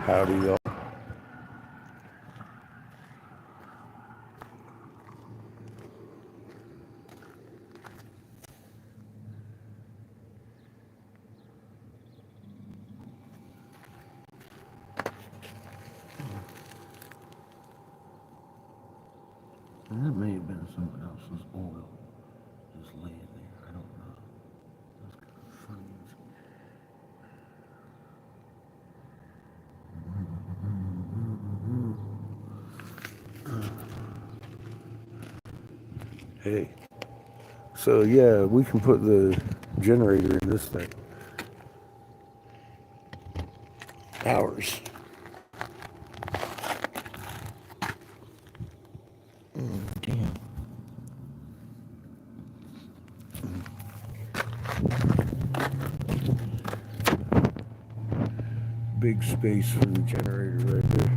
Howdy, y'all. And that may have been someone else's oil just laying there. I don't know. That's kind of funny. Hey. So yeah, we can put the generator in this thing. Ours. Damn. Big space for the generator right there.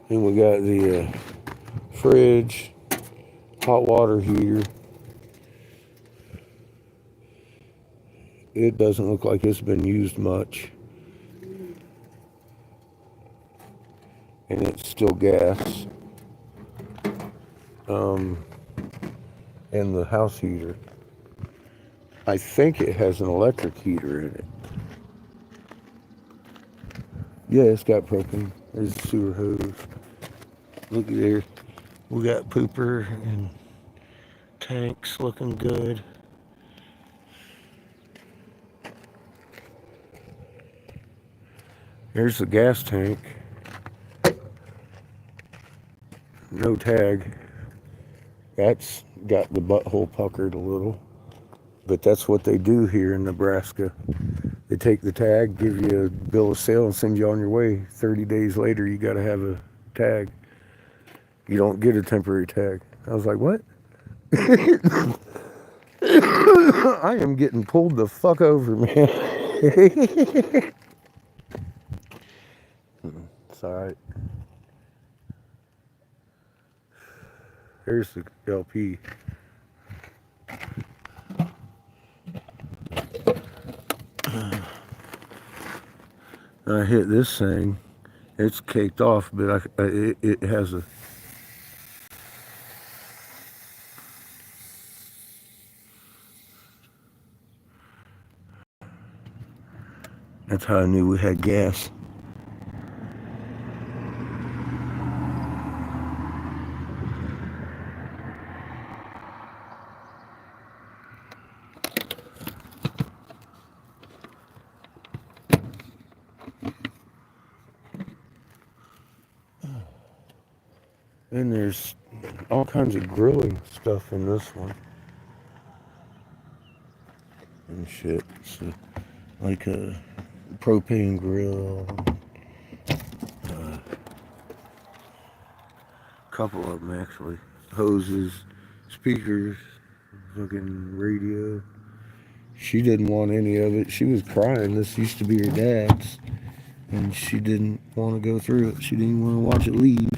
And we got the fridge, hot water heater. It doesn't look like it's been used much. And it's still gas. And the house heater. I think it has an electric heater in it. Yeah, it's got propane. There's a sewer hose. Look at there. We got pooper and tanks looking good. There's the gas tank. No tag. That's got the butthole puckered a little. But that's what they do here in Nebraska. They take the tag, give you a bill of sale, and send you on your way. 30 days later, you got to have a tag. You don't get a temporary tag. I was like, what? I am getting pulled the fuck over, man. It's all right. There's the LP. I hit this thing. It's caked off, but it has a... That's how I knew we had gas. And there's all kinds of grilling stuff in this one. And shit. So, like a propane grill. A couple of them actually. Hoses, speakers, fucking radio. She didn't want any of it. She was crying. This used to be her dad's. And she didn't want to go through it. She didn't want to watch it leave.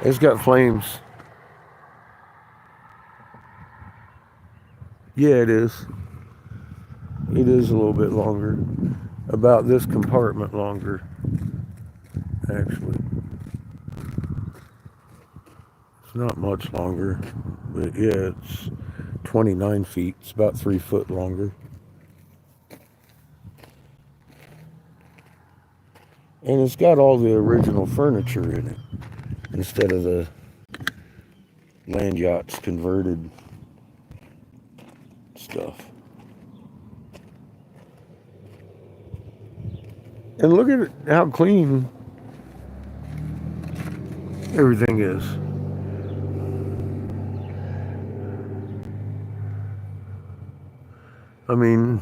It's got flames. Yeah, it is. It is a little bit longer. About this compartment longer, actually. It's not much longer, but yeah, it's 29 feet. It's about 3 foot longer. And it's got all the original furniture in it, instead of the land yachts converted stuff. And look at how clean everything is. I mean,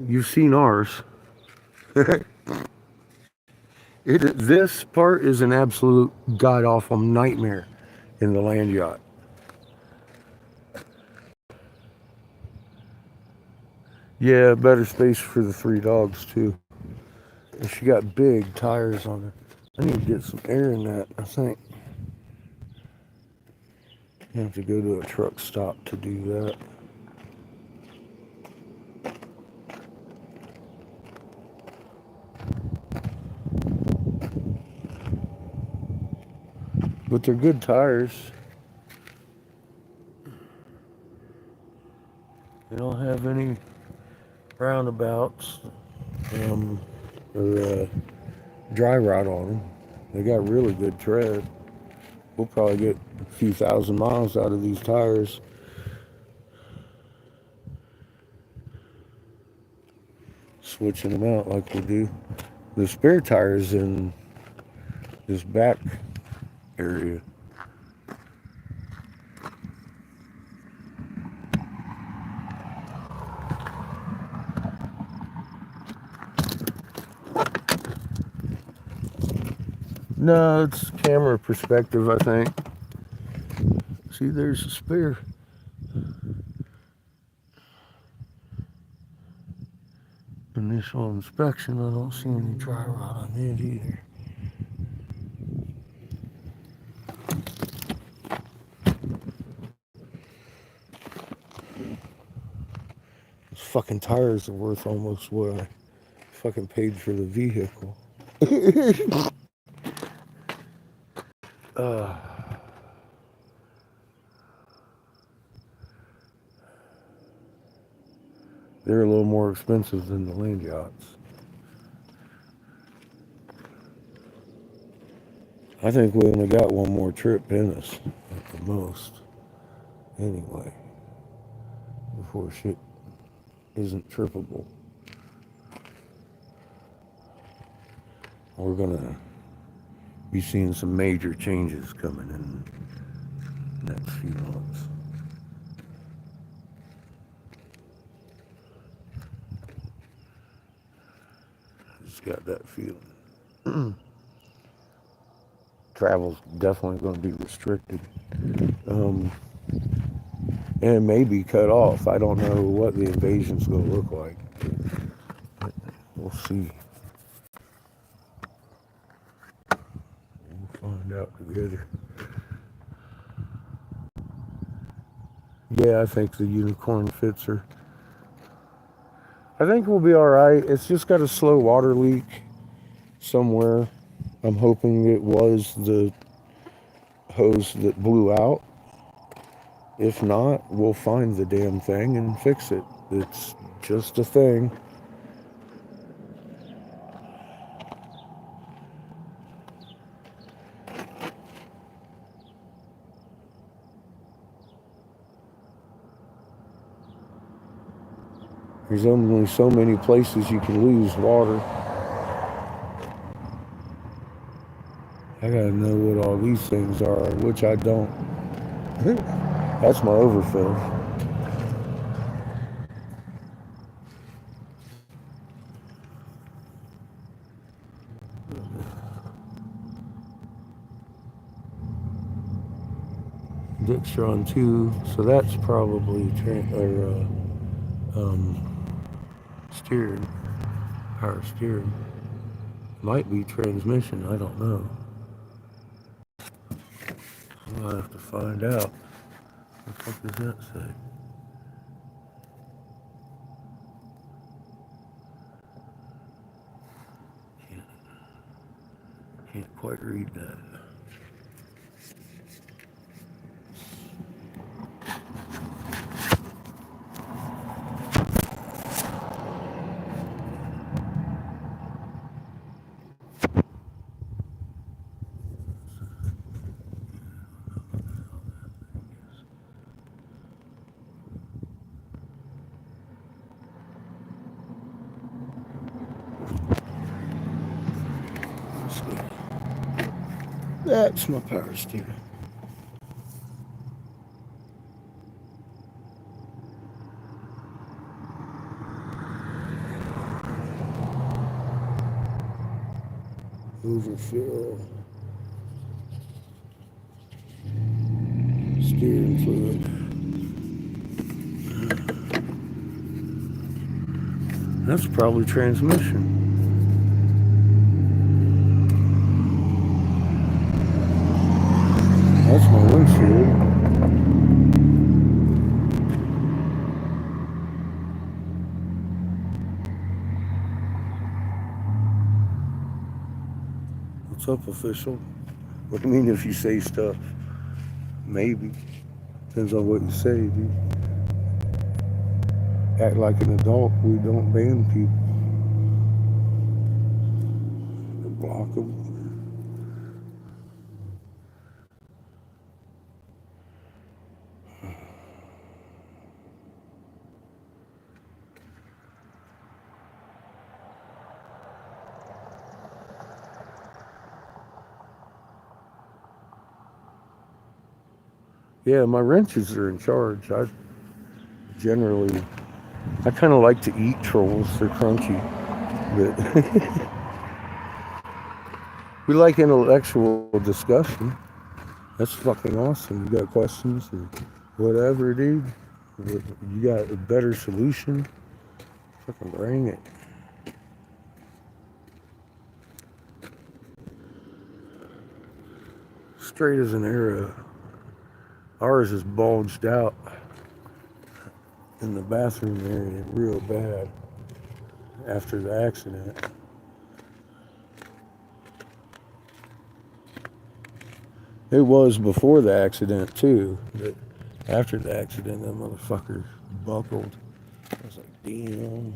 you've seen ours. This part is an absolute god-awful nightmare in the land yacht. Yeah, better space for the three dogs too. And she got big tires on her. I need to get some air in that, I think. You have to go to a truck stop to do that. But they're good tires. They don't have any roundabouts or dry rot on them. They got really good tread. We'll probably get a few thousand miles out of these tires. Switching them out like we do. The spare tires in this back area. No, it's camera perspective, I think. See, there's a spare. Initial inspection, I don't see any dry rot on it either. Those fucking tires are worth almost what I fucking paid for the vehicle. uh, they're a little more expensive than the land yachts. I think we only got one more trip in us, at the most. Anyway, before shit isn't trippable. We're gonna be seeing some major changes coming in the next few months. Just got that feeling. Travel's definitely going to be restricted. And it may be cut off. I don't know what the invasion's going to look like. We'll see. We'll find out together. Yeah, I think the unicorn fits her. I think we'll be all right. It's just got a slow water leak somewhere. I'm hoping it was the hose that blew out. If not, we'll find the damn thing and fix it. It's just a thing. There's only so many places you can lose water. I gotta know what all these things are, which I don't. That's my overfill. Dixtron 2, so that's probably steering, power steering. Might be transmission, I don't know. I'll have to find out. What the fuck does that say? Can't quite read that. That's my power steering. Overfill. Steering fluid. That's probably transmission. That's my windshield. What's up, official? What do you mean if you say stuff? Maybe. Depends on what you say, dude. Act like an adult. We don't ban people. Block them. Yeah, my wrenches are in charge. Generally, I kind of like to eat trolls. They're crunchy. But we like intellectual discussion. That's fucking awesome. You got questions or whatever, dude? You got a better solution? Fucking bring it. Straight as an arrow. Ours is bulged out in the bathroom area real bad after the accident. It was before the accident too, but after the accident that motherfucker buckled. I was like, damn.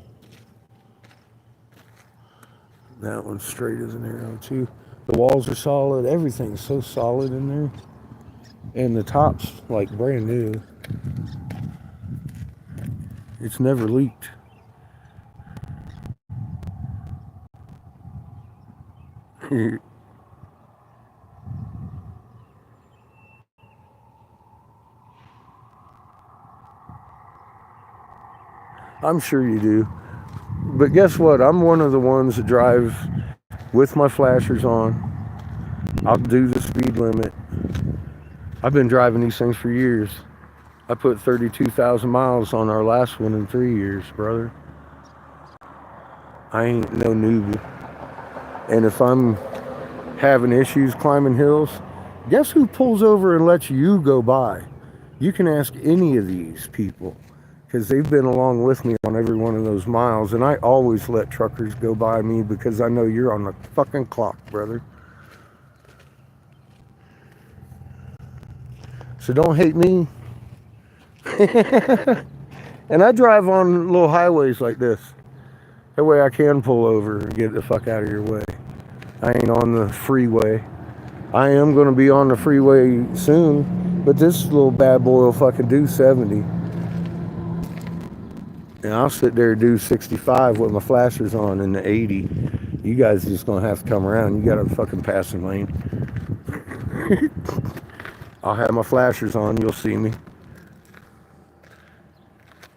That one's straight as an arrow too. The walls are solid, everything's so solid in there. And the top's like brand new. It's never leaked. I'm sure you do. But guess what? I'm one of the ones that drive with my flashers on. I'll do the speed limit. I've been driving these things for years. I put 32,000 miles on our last one in 3 years, brother. I ain't no newbie. And if I'm having issues climbing hills, guess who pulls over and lets you go by? You can ask any of these people because they've been along with me on every one of those miles. And I always let truckers go by me because I know you're on the fucking clock, brother. So don't hate me. And I drive on little highways like this. That way I can pull over and get the fuck out of your way. I ain't on the freeway. I am going to be on the freeway soon, but this little bad boy will fucking do 70. And I'll sit there and do 65 with my flashers on in the 80. You guys just going to have to come around. You got a fucking passing lane. I'll have my flashers on. You'll see me.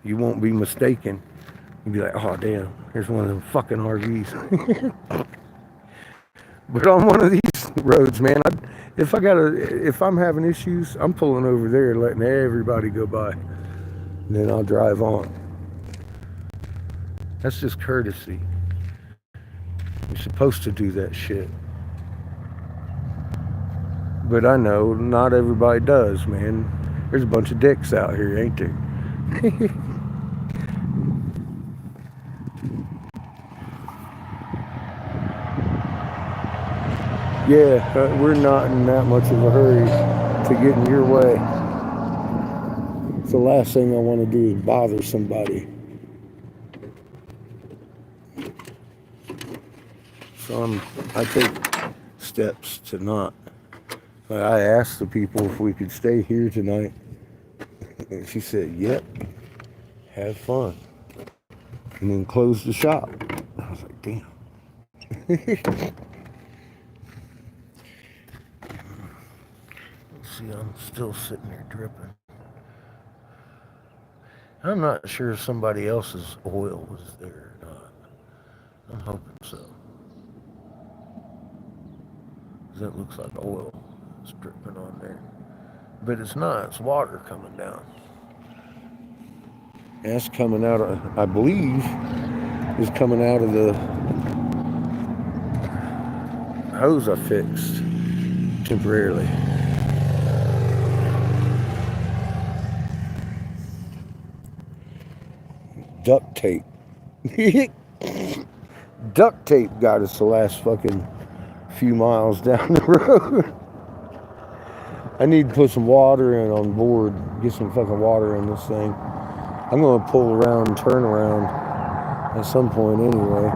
You won't be mistaken. You'll be like, oh, damn, here's one of them fucking RVs. But on one of these roads, man, if I'm having issues, I'm pulling over there and letting everybody go by. And then I'll drive on. That's just courtesy. You're supposed to do that shit. But I know not everybody does, man. There's a bunch of dicks out here, ain't there? Yeah, we're not in that much of a hurry to get in your way. It's the last thing I want to do is bother somebody. So I take steps to not. I asked the people if we could stay here tonight. And she said, yep, have fun. And then close the shop. I was like, damn. See, I'm still sitting there dripping. I'm not sure if somebody else's oil was there or not. I'm hoping so. Because that looks like oil is dripping on there. But it's not, it's water coming down. And that's coming out of, I believe, is coming out of the hose I fixed temporarily. Duct tape. Duct tape got us the last fucking few miles down the road. I need to put some water in on board, get some fucking water in this thing. I'm gonna pull around and turn around at some point anyway.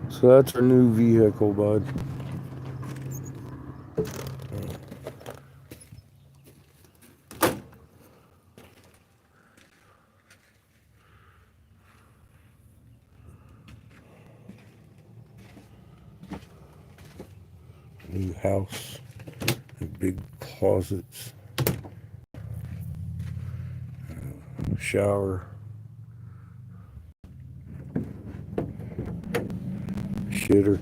So that's our new vehicle, bud. New house, big closets, shower, shitter.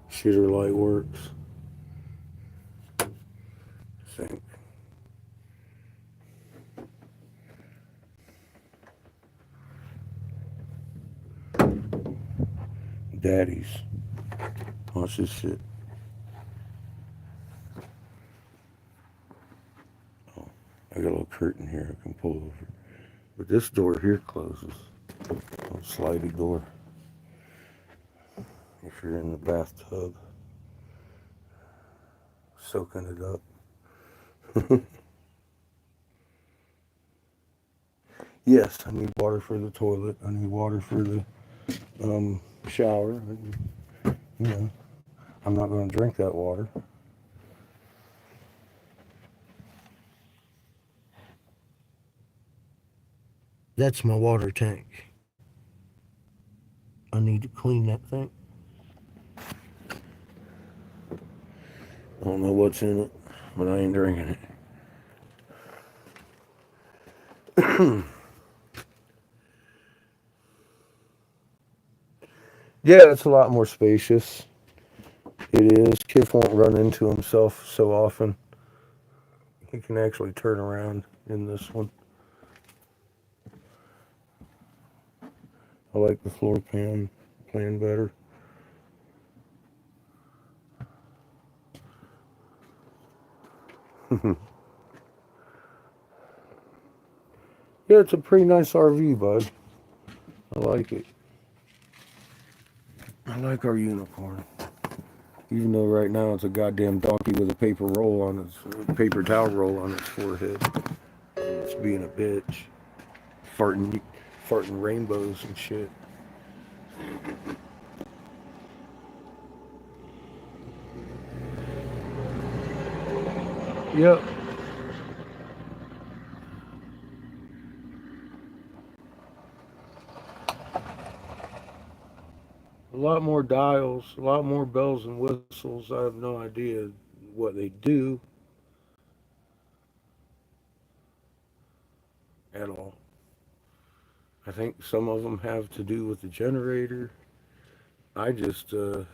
Shitter light works. I think. Daddy's. Watch this shit. Oh, I got a little curtain here I can pull over. But this door here closes. A slidey door. If you're in the bathtub, soaking it up. Yes, I need water for the toilet. I need water for the shower. You know, I'm not going to drink that water. That's my water tank. I need to clean that thing. I don't know what's in it, but I ain't drinking it. Yeah, it's a lot more spacious. It is. Kif won't run into himself so often. He can actually turn around in this one. I like the floor plan better. Yeah, it's a pretty nice RV, bud. I like it. I like our unicorn. Even though right now it's a goddamn donkey with a paper towel roll on its forehead. It's being a bitch. Farting rainbows and shit. Yep. A lot more dials, a lot more bells and whistles. I have no idea what they do at all. I think some of them have to do with the generator. I just, I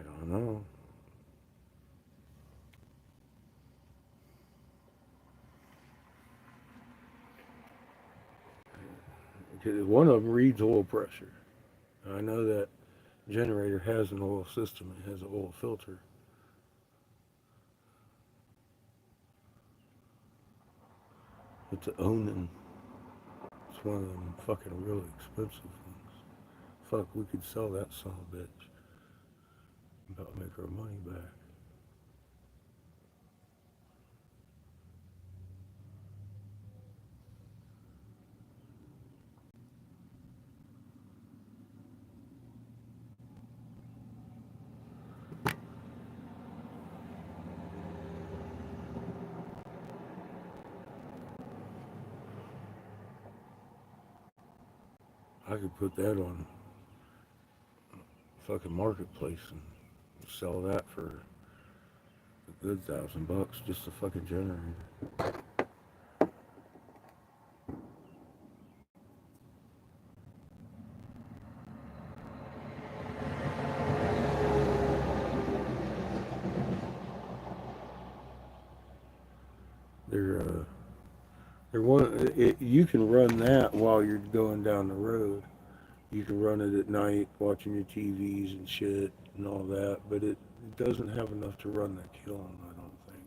don't know. One of them reads oil pressure. I know that generator has an oil system. It has an oil filter. It's a Onan. It's one of them fucking really expensive ones. Fuck, we could sell that son of a bitch. About to make our money back. I could put that on fucking marketplace and sell that for A good $1,000 just a fucking generator. They're they're one. You can run that while you're going down the road. You can run it at night, watching your TVs and shit and all that. But it doesn't have enough to run the kiln. I don't think.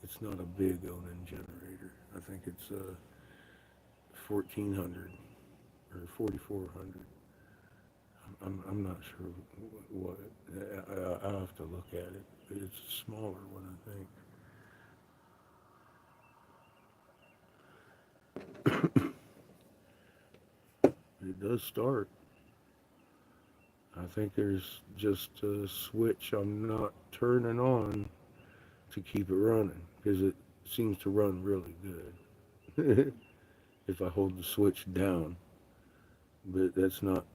It's not a big Onan generator. I think it's 1400 or 4400. I'm not sure what. I'll have to look at it. It's a smaller one, I think. It does start. I think there's just a switch I'm not turning on to keep it running because it seems to run really good if I hold the switch down. But that's not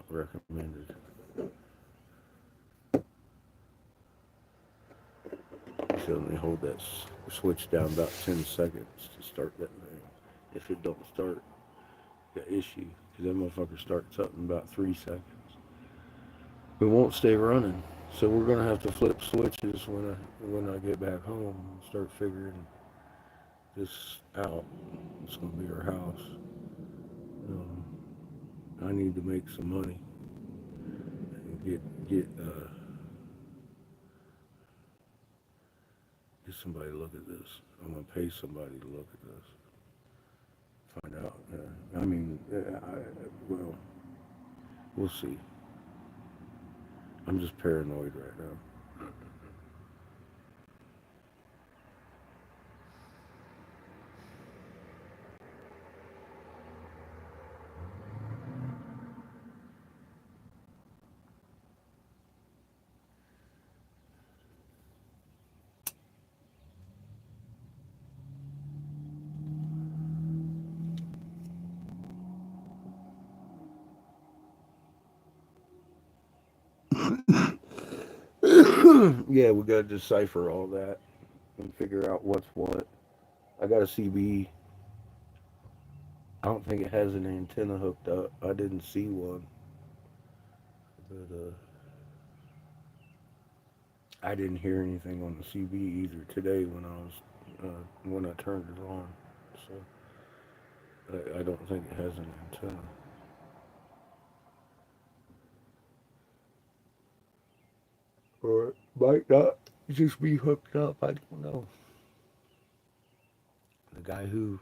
recommended. You should only hold that switch down about 10 seconds to start that thing. If it don't start, the issue because that motherfucker starts up in about 3 seconds. It won't stay running. So we're gonna have to flip switches when I get back home and start figuring this out. It's gonna be our house. Um, I need to make some money and get somebody to look at this. I'm gonna pay somebody to look at this. Find out. I mean, well, we'll see. I'm just paranoid right now. Yeah, we gotta decipher all that and figure out what's what. I got a CB. I don't think it has an antenna hooked up. I didn't see one, but I didn't hear anything on the CB either today when I turned it on. So I don't think it has an antenna, or it might not just be hooked up. I don't know. The guy who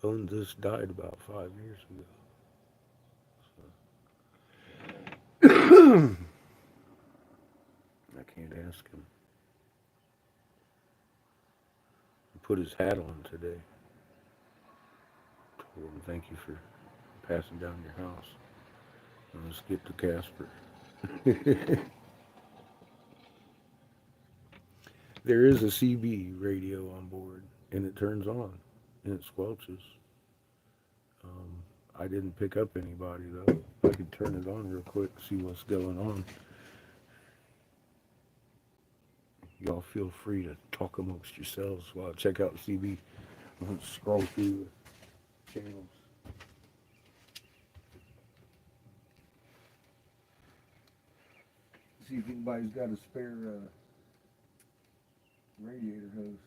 owned this died about 5 years ago. I can't ask him. He put his hat on today. Told him thank you for passing down your house. Let's get to Casper. There is a CB radio on board, and it turns on, and it squelches. Um, I didn't pick up anybody though. I could turn it on real quick, see what's going on. Y'all feel free to talk amongst yourselves while I check out the CB. I'm gonna scroll through the channels. See if anybody's got a spare radiator hose.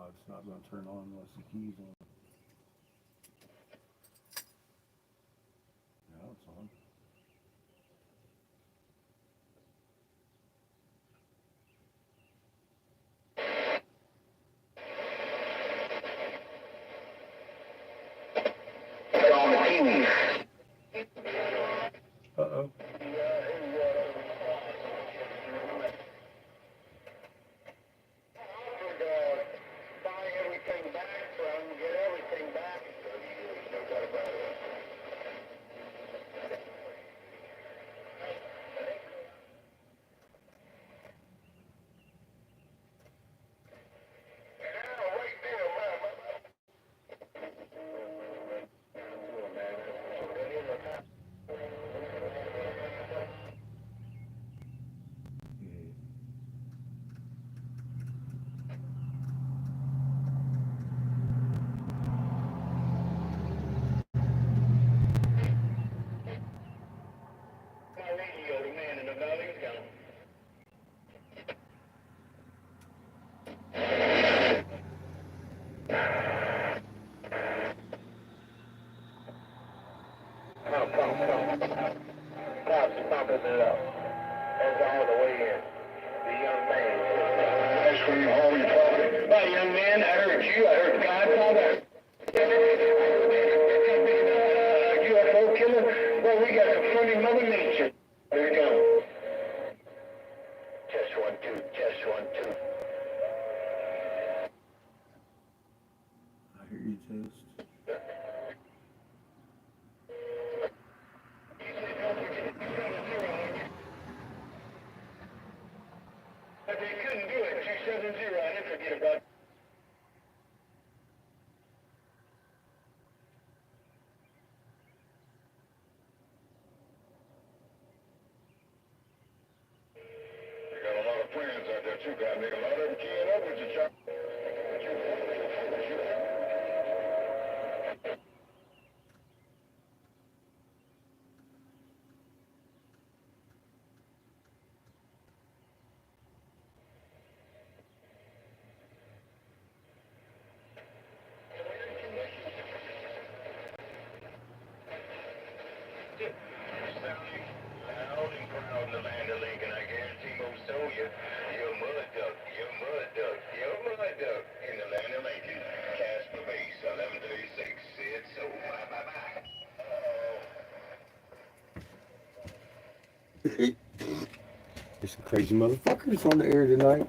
It's not gonna turn on unless the key's on. Now it's on. Uh oh. Popping it up. That's all the way in. The young man. Ice cream home and talking. Well, young man, I heard you. I heard Godfather. UFO killer. Well, we got some funny Mother Nature. There you go. Test 1, 2. Test 1, 2. I hear you, Test. But they couldn't do it. 270, I didn't forget about it. You got a lot of friends out there too, guy. Make a lot of them keying up with you, Chuck. Loud and proud in the land of Lincoln, I guarantee most of you, you're a mud duck, you're a mud duck, you're a mud duck in the land of Lincoln. Casper Base, 1136, said so, bye-bye. There's some crazy motherfuckers on the air tonight.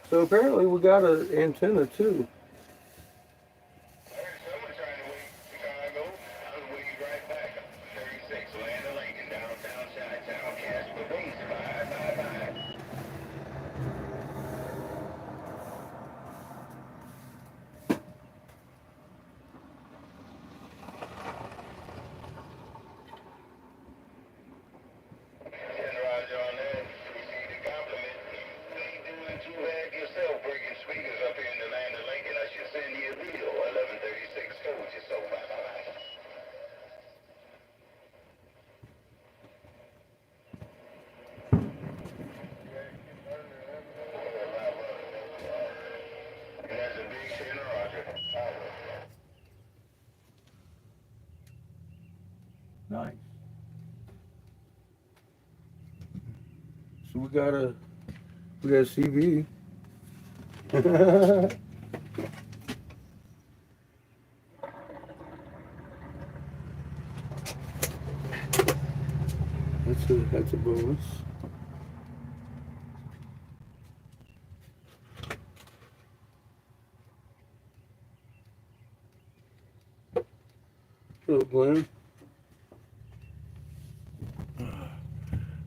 So apparently we got an antenna too. Someone trying to wake Chicago. I was waiting right back. 36, land of Lincoln, downtown Chi-Town, Casper Base, bye-bye. Roger on that. Received a compliment. Ain't doing too bad yourself breaking speakers up here in the land of Lincoln. I should send you a bill. 1136 told you so. Bye-bye. And that's a big 10, Roger. Nice. So we got a CV. That's a bonus. Hello, Glenn.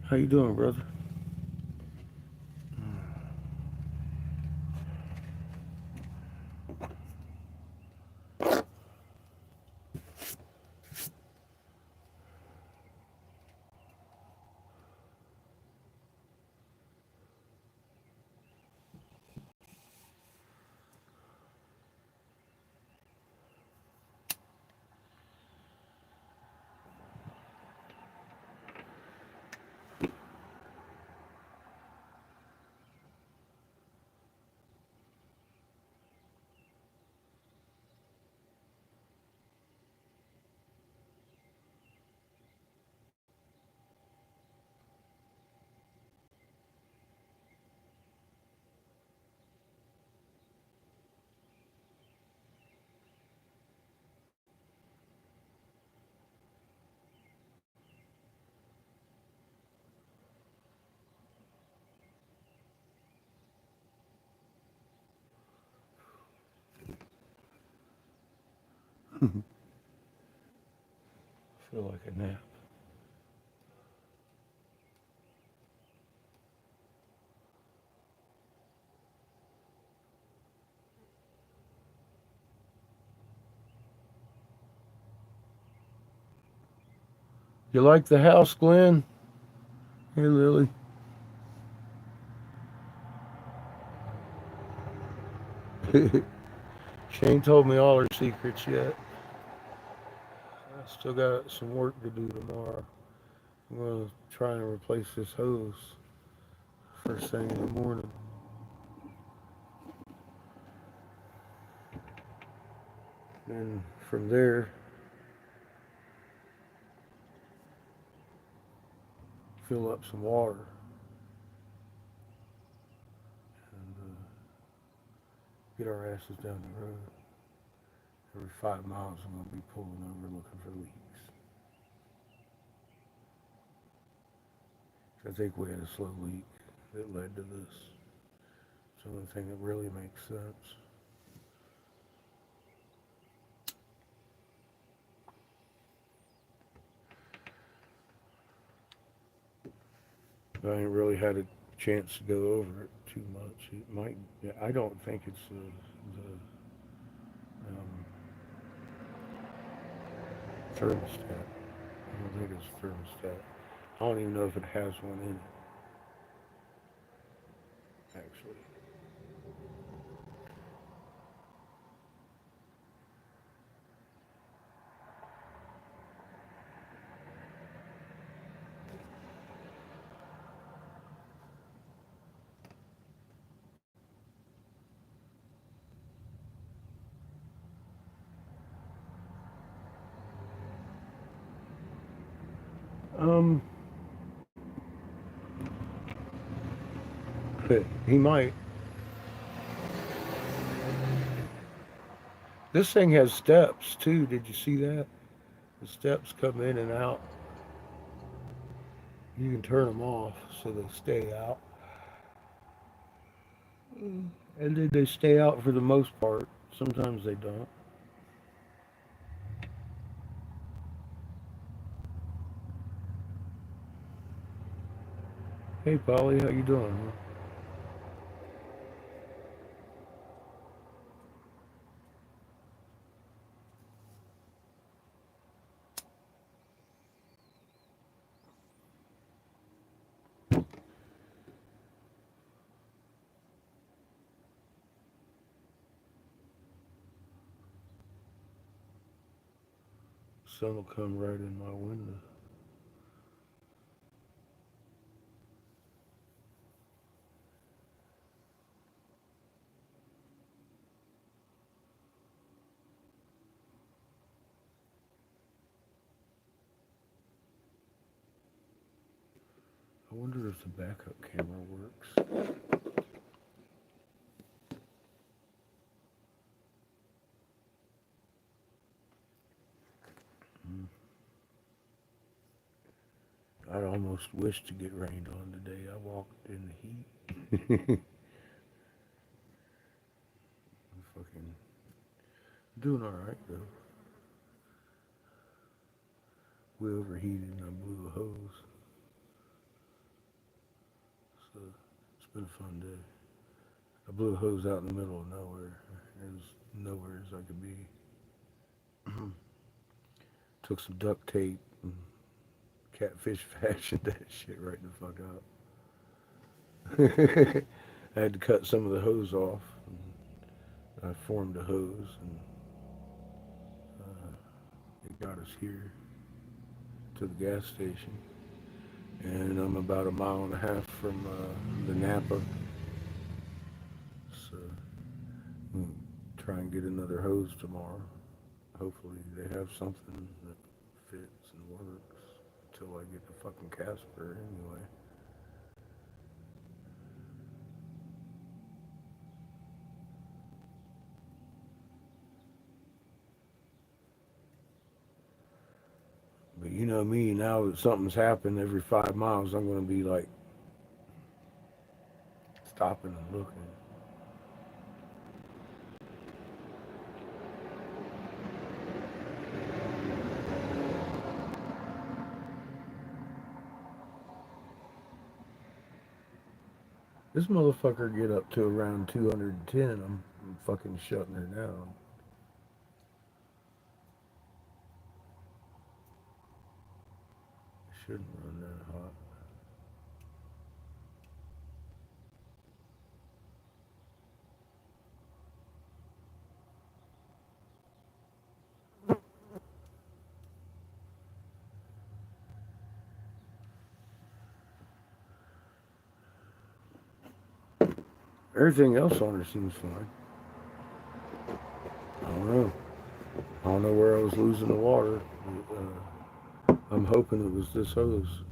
How you doing, brother? Feel like a nap. You like the house, Glenn? Hey, Lily. She ain't told me all her secrets yet. I still got some work to do tomorrow. I'm gonna try and replace this hose first thing in the morning. And from there, fill up some water and get our asses down the road. Every 5 miles, I'm gonna be pulling over looking for leaks. I think we had a slow leak that led to this. It's the only thing that really makes sense. I ain't really had a chance to go over it too much. It might. I don't think it's the thermostat. I don't think it's thermostat. I don't even know if it has one in it. Actually. Um. He might. This thing has steps too. Did you see that? The steps come in and out. You can turn them off so they stay out. And then they stay out for the most part. Sometimes they don't. Hey, Polly, how you doing? Sun will come right in my window. I wonder if the backup camera works. I almost wish to get rained on today. I walked in the heat. I'm fucking doing all right though. We overheated and I blew a hose, so it's been a fun day. I blew a hose out in the middle of nowhere. As nowhere as I could be. Took some duct tape and catfish fashioned that shit right the fuck out. I had to cut some of the hose off. I formed a hose and it got us here to the gas station. And I'm about a mile and a half from the Napa. So we'll try and get another hose tomorrow. Hopefully they have something that fits and works until I get to fucking Casper anyway. But you know me, now that something's happened every 5 miles, I'm going to be like stopping and looking. This motherfucker get up to around 210, I'm fucking shutting her down. Shouldn't run that hot. Everything else on her seems fine. I don't know. I don't know where I was losing the water. I'm hoping it was this hose.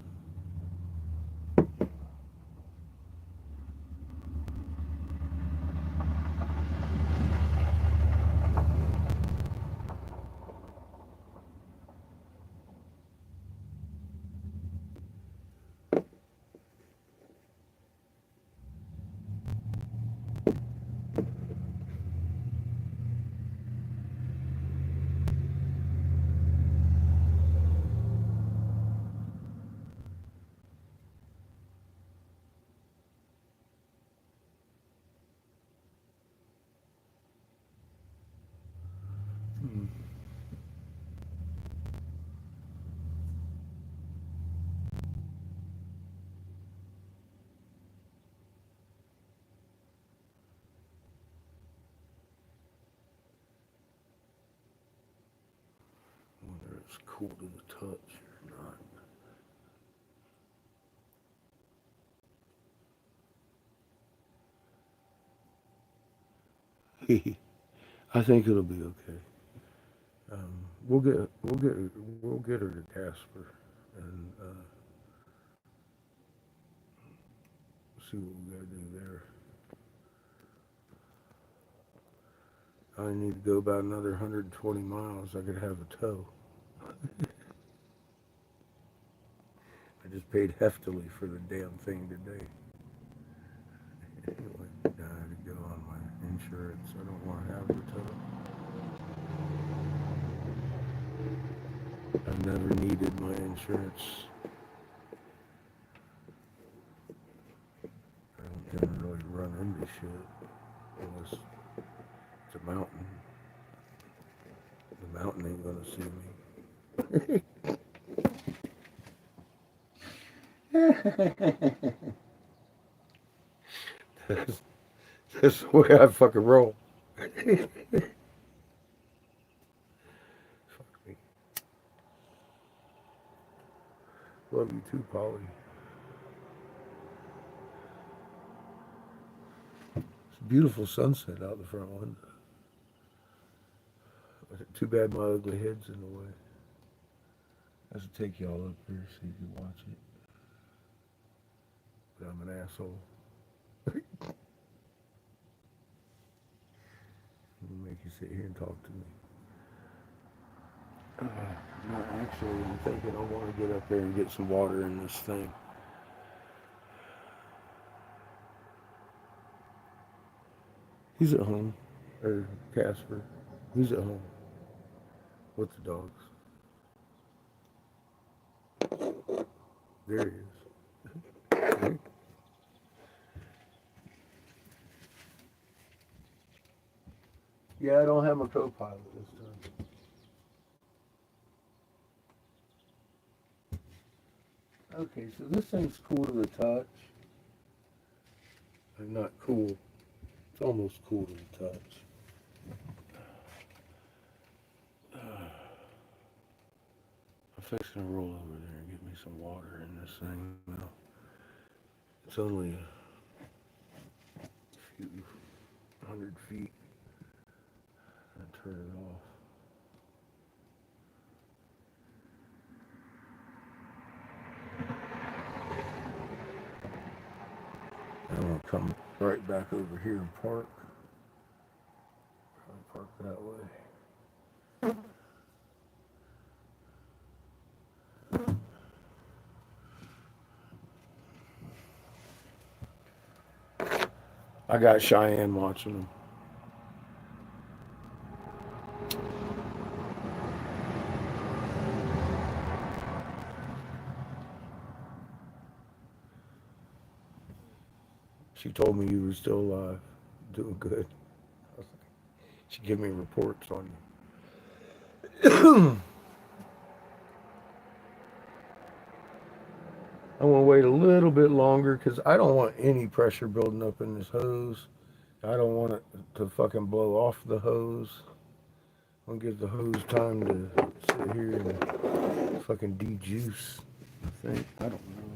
Hmm. Whether it's cool to the touch or not. I think it'll be okay. We'll get her to Casper and see what we gotta do there. I need to go about another 120 miles. I could have a tow. I just paid heftily for the damn thing today. Anyway, I had to go on my insurance. I don't want to have the tow. I've never needed my insurance. I don't generally run into shit unless it's a mountain. The mountain ain't gonna see me. that's, that's the way I fucking roll. Fuck me. Love you too, Polly. It's a beautiful sunset out the front window. Too bad my ugly head's in the way. I have to take y'all up here so you can watch it. But I'm an asshole. Make you sit here and talk to me. No, actually, I'm thinking I want to get up there and get some water in this thing. He's at home. Or Casper. He's at home with the dogs. There he is. Yeah, I don't have my co-pilot this time. Okay, so this thing's cool to the touch. Not cool. It's almost cool to the touch. I'm fixing to roll over there and get me some water in this thing now. It's only a few 100 feet. I turn it off. I'm gonna come right back over here and park. Probably park that way. I got Cheyenne watching them. She told me you were still alive, doing good. She gave me reports on you. I want to wait a little bit longer because I don't want any pressure building up in this hose. I don't want it to fucking blow off the hose. I'm gonna give the hose time to sit here and fucking de-juice. I think. I don't know.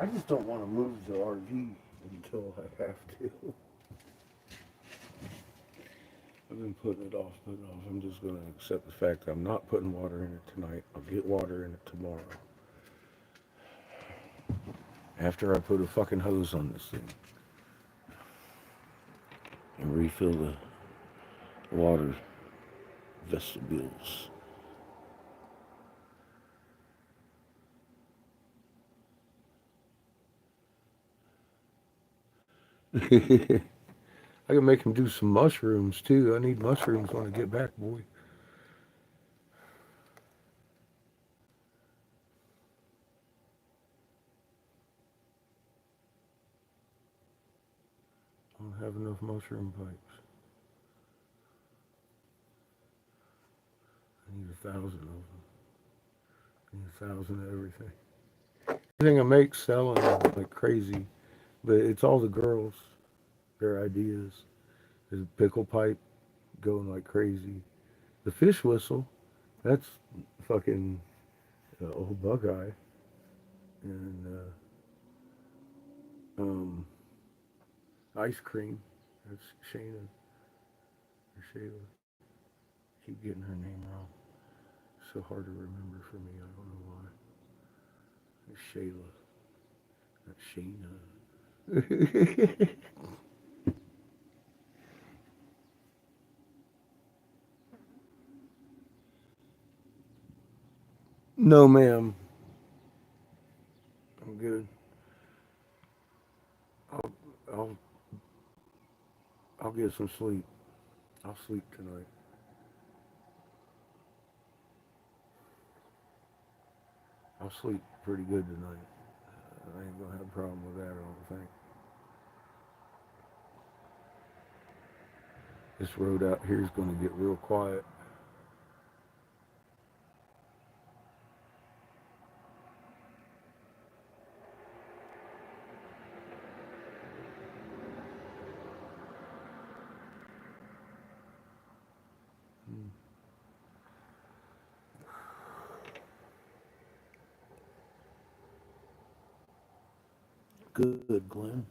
I just don't want to move the RV until I have to. I've been putting it off, putting it off. I'm just going to accept the fact that I'm not putting water in it tonight. I'll get water in it tomorrow. After I put a fucking hose on this thing and refill the water vestibules. I can make him do some mushrooms too. I need mushrooms when I get back, boy. I don't have enough mushroom pipes. I need 1,000 of them. I need 1,000 of everything. Everything I make selling like crazy, but it's all the girls, their ideas. There's a pickle pipe going like crazy. The fish whistle, that's fucking old Buckeye. And ice cream, that's Shayna or Shayla. Keep getting her name wrong. So hard to remember for me. I don't know why. It's Shayla, not Shayna. No, ma'am. I'm good. I'll, I'll, I'll get some sleep. I'll sleep tonight. I'll sleep pretty good tonight. I ain't gonna have a problem with that. I don't think. This road out here is gonna get real quiet. Mm. Good, Glenn.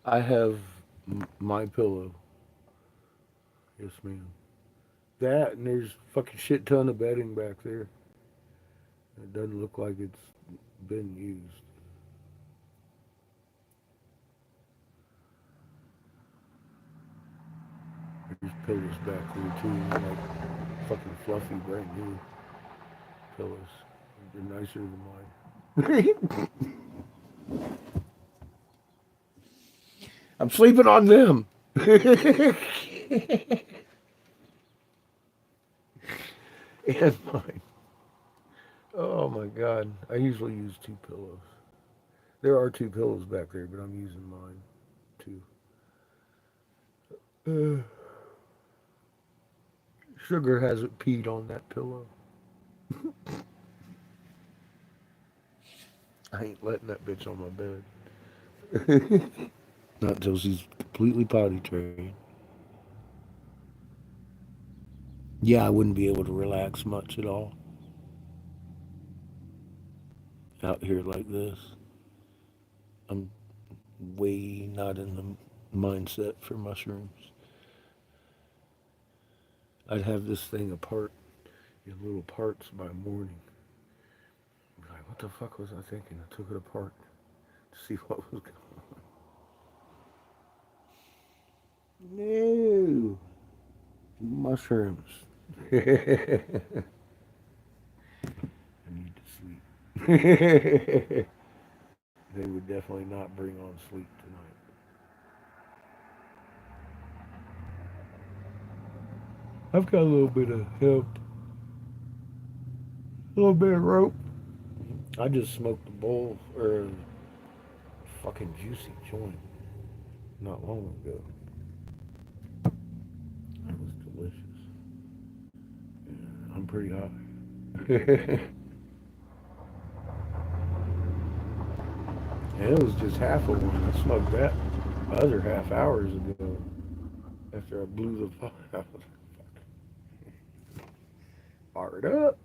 I have my pillow. Yes, ma'am. That and there's fucking shit ton of bedding back there. It doesn't look like it's been used. There's pillows back there too, like fucking fluffy, brand new pillows. They're nicer than mine. I'm sleeping on them. And mine. Oh my god. I usually use two pillows. There are two pillows back there, but I'm using mine too. Uh, Sugar hasn't peed on that pillow. I ain't letting that bitch on my bed. Not till she's completely potty trained. Yeah, I wouldn't be able to relax much at all out here like this. I'm way not in the mindset for mushrooms. I'd have this thing apart in little parts by morning. Be like, what the fuck was I thinking? I took it apart to see what was going on. No. Mushrooms. I need to sleep. They would definitely not bring on sleep tonight. I've got a little bit of hemp, a little bit of rope. I just smoked a bowl or a fucking juicy joint not long ago. That was delicious. I'm pretty high. And it was just half of one. I smoked that other half hours ago after I blew the fuck out. Fired up.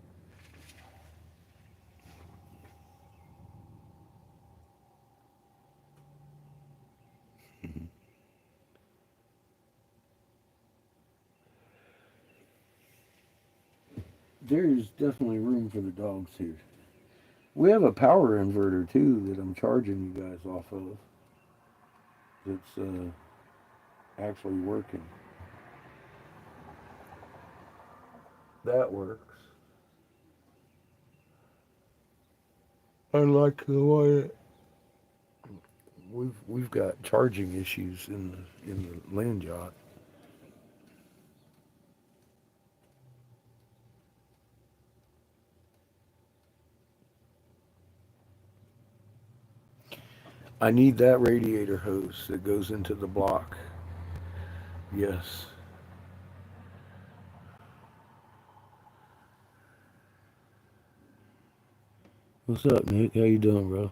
There's definitely room for the dogs here. We have a power inverter too that I'm charging you guys off of. That's actually working. That works. Unlike the one we've got charging issues in the land yacht. I need that radiator hose that goes into the block. Yes. What's up, Nick? How you doing, bro?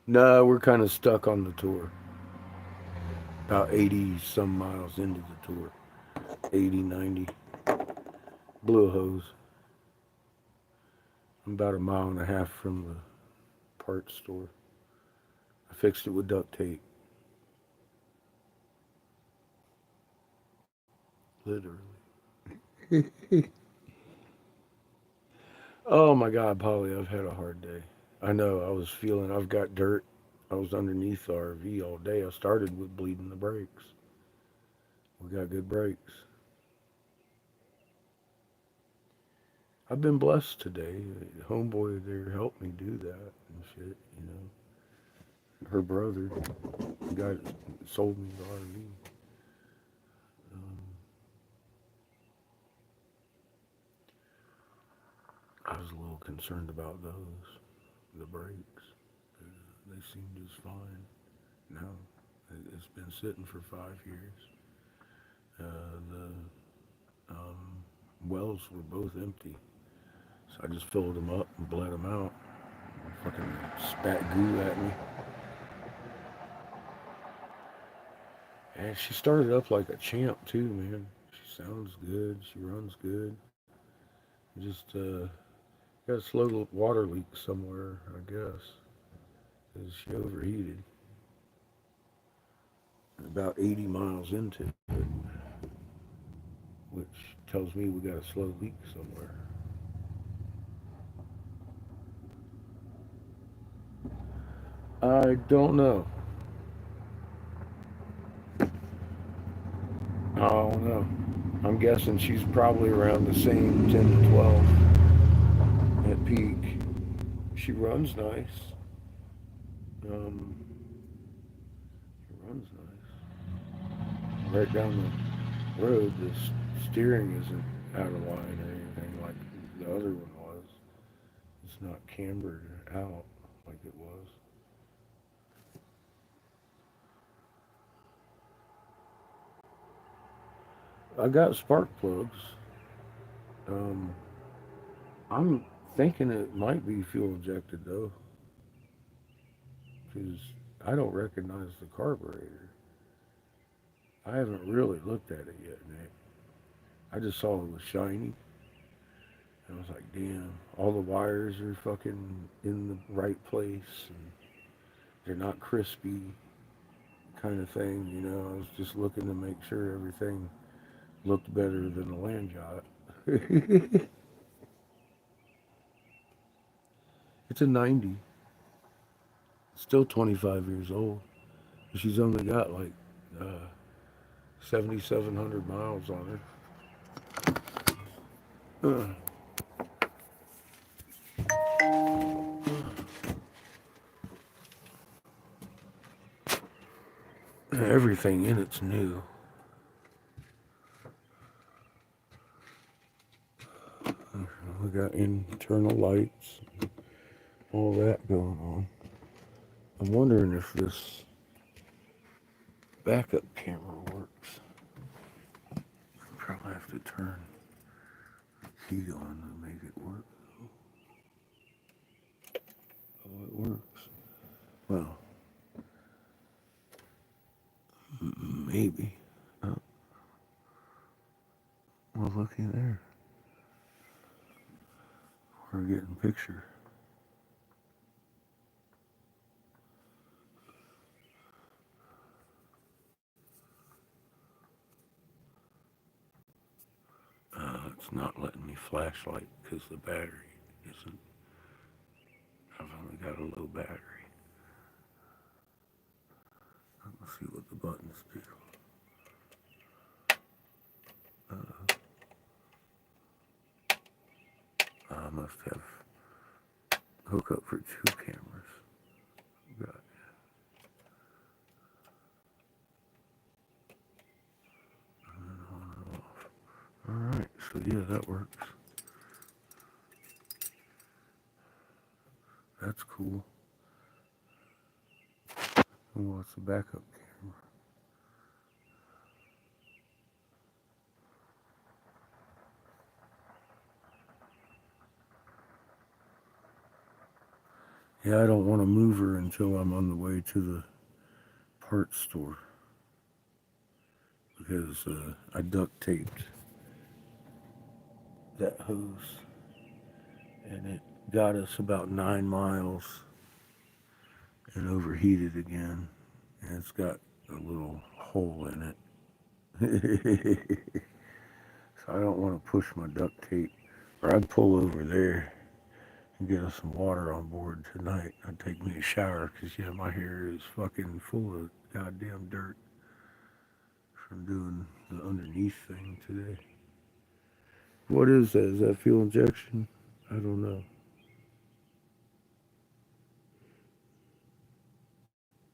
No, we're kind of stuck on the tour. About 80 some miles into the tour. 80, 90. Blew a hose. I'm about a mile and a half from the parts store. I fixed it with duct tape. Literally. Oh my God, Polly, I've had a hard day. I know, I've got dirt. I was underneath the RV all day. I started with bleeding the brakes. We got good brakes. I've been blessed today. Homeboy there helped me do that and shit, you know. Her brother, the guy that sold me the RV. Um, I was a little concerned about those, the brakes. They seem just fine. No, it's been sitting for 5 years. The wells were both empty, so I just filled them up and bled them out. Fucking spat goo at me. And she started up like a champ too, man. She sounds good. She runs good. Just got a slow water leak somewhere, I guess, because she overheated. About 80 miles into it, which tells me we got a slow leak somewhere. I don't know. I don't know. I'm guessing she's probably around the same 10 to 12 at peak. She runs nice. Um, she runs nice. Right down the road, the steering isn't out of line or anything like the other one was. It's not cambered out like it was. I got spark plugs. Um, I'm thinking it might be fuel injected though, because I don't recognize the carburetor. I haven't really looked at it yet, Nick. I just saw it was shiny. And I was like, damn, all the wires are fucking in the right place and they're not crispy kind of thing, you know. I was just looking to make sure everything looked better than the land yacht. It's a 90, still 25 years old. She's only got like uh, 7,700 miles on it. Everything in it's new. We got internal lights, all that going on. I'm wondering if this backup camera works. Probably have to turn the heat on to make it work. Oh, it works. Well, maybe. Oh, well, looky there. We're getting picture. It's not letting me flashlight because the battery isn't. I've only got a low battery. Let's see what the buttons do. I must have hook up for two cameras. Got on and off. All right, so yeah, that works. That's cool. And what's the backup camera? Yeah, I don't want to move her until I'm on the way to the parts store because I duct taped that hose and it got us about 9 miles and overheated again. And it's got a little hole in it. So I don't want to push my duct tape. Or I'd pull over there and get us some water on board tonight. I'd take me a shower because, yeah, my hair is fucking full of goddamn dirt from doing the underneath thing today. What is that? Is that fuel injection? I don't know.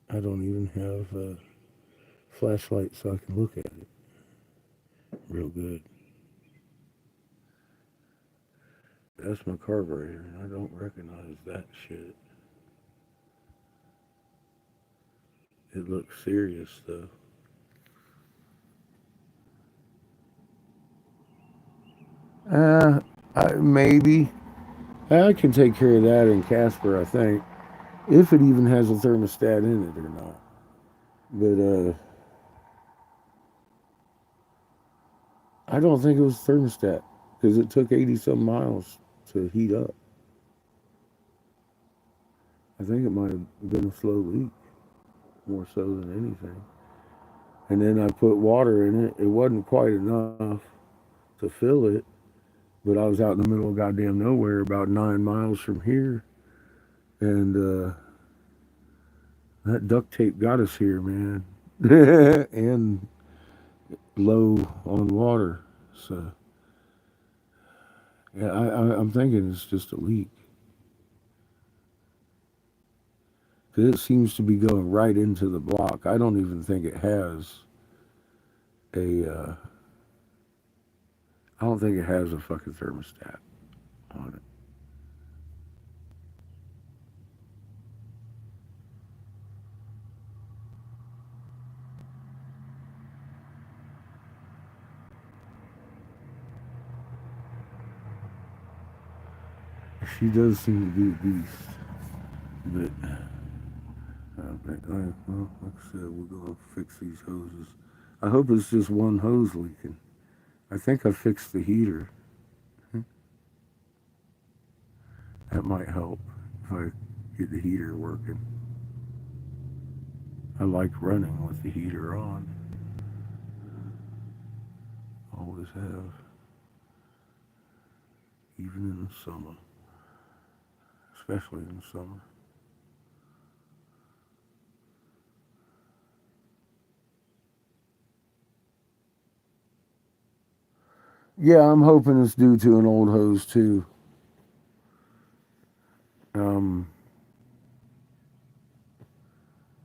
I don't even have a flashlight so I can look at it real good. That's my carburetor, and I don't recognize that shit. It looks serious, though. Maybe. I can take care of that in Casper, I think. If it even has a thermostat in it or not. But I don't think it was thermostat because it took 80 some miles to heat up. I think it might have been a slow leak more so than anything. And then I put water in it. It wasn't quite enough to fill it, but I was out in the middle of goddamn nowhere about 9 miles from here. And that duct tape got us here, man. And low on water. So, yeah, I'm thinking it's just a leak. Because it seems to be going right into the block. I don't even think it has I don't think it has a fucking thermostat on it. She does seem to be a beast. But, well, like I said, we're going to fix these hoses. I hope it's just one hose leaking. I think I fixed the heater. That might help if I get the heater working. I like running with the heater on. Always have. Even in the summer. Especially in the summer. Yeah, I'm hoping it's due to an old hose too. Um,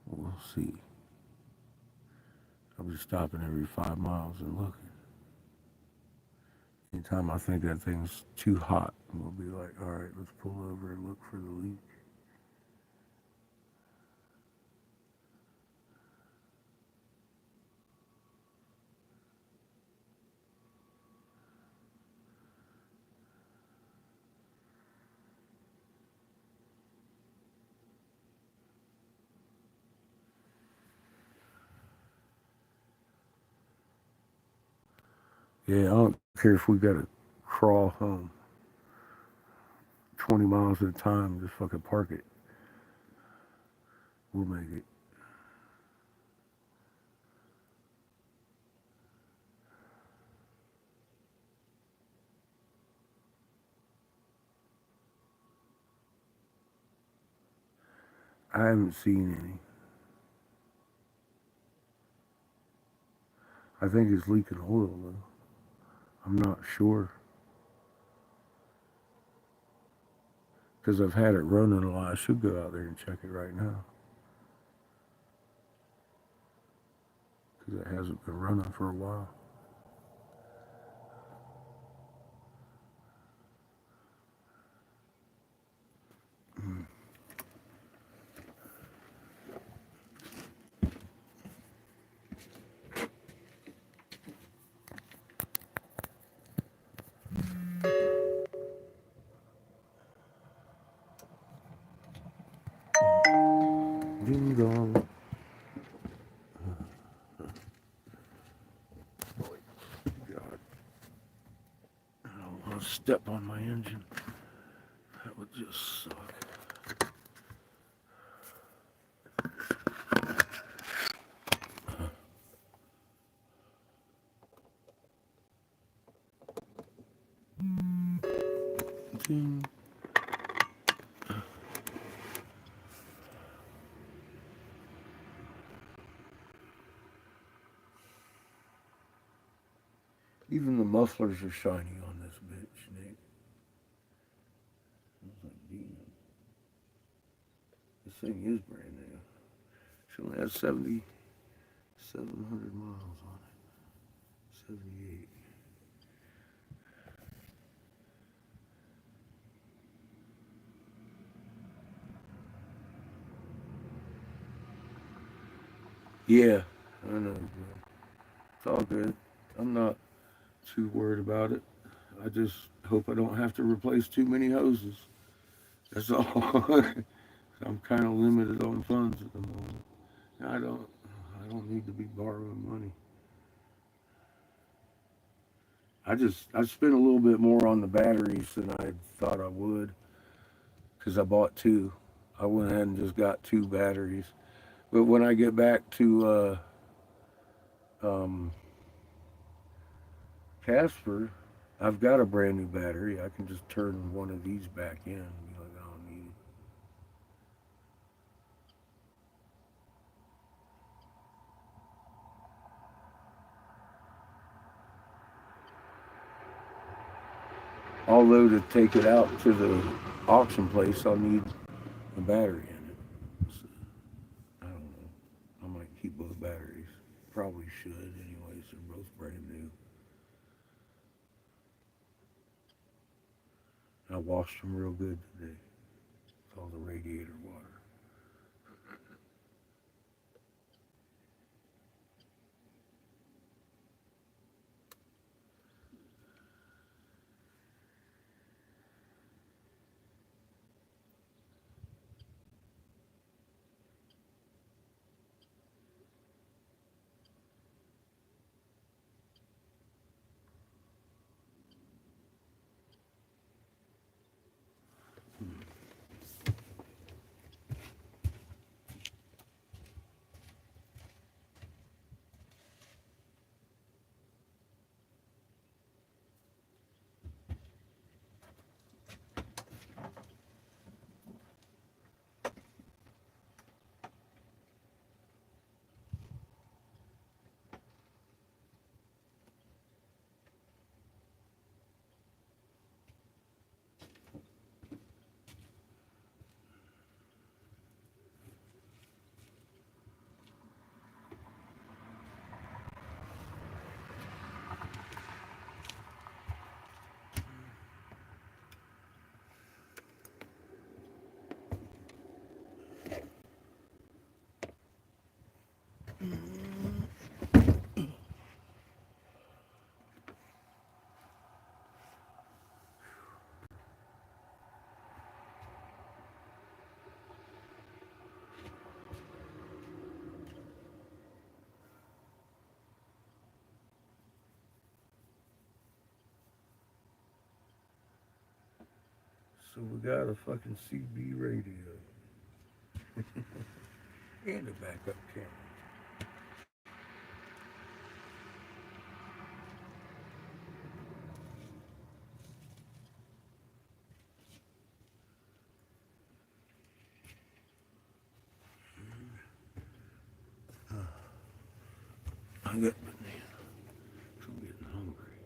we'll see. I'll be stopping every 5 miles and looking. Anytime I think that thing's too hot, we'll be like, all right, let's pull over and look for the leak. Yeah, I don't care if we got to crawl home 20 miles at a time, just fucking park it. We'll make it. I haven't seen any. I think it's leaking oil though. I'm not sure because I've had it running a lot. I should go out there and check it right now because it hasn't been running for a while. Ding dong. God, I don't want to step on my engine. That would just suck. Ding. Even the mufflers are shiny on this bitch, Nate. I was like, damn, this thing is brand new. She only has 7,700 miles on it. 78. Yeah, I know, bro. It's all good. I'm not too worried about it. I just hope I don't have to replace too many hoses. That's all. I'm kind of limited on funds at the moment. I don't. I don't need to be borrowing money. I spent a little bit more on the batteries than I thought I would because I bought two. I went ahead and just got two batteries. But when I get back to um, Casper, I've got a brand new battery. I can just turn one of these back in and be like, I don't need it. Although to take it out to the auction place, I'll need a battery in it. So, I don't know. I might keep both batteries. Probably should, anyways. They're both brand new. I washed them real good today with all the radiator water. So we got a fucking CB radio and a backup camera. I got banana. I'm getting hungry.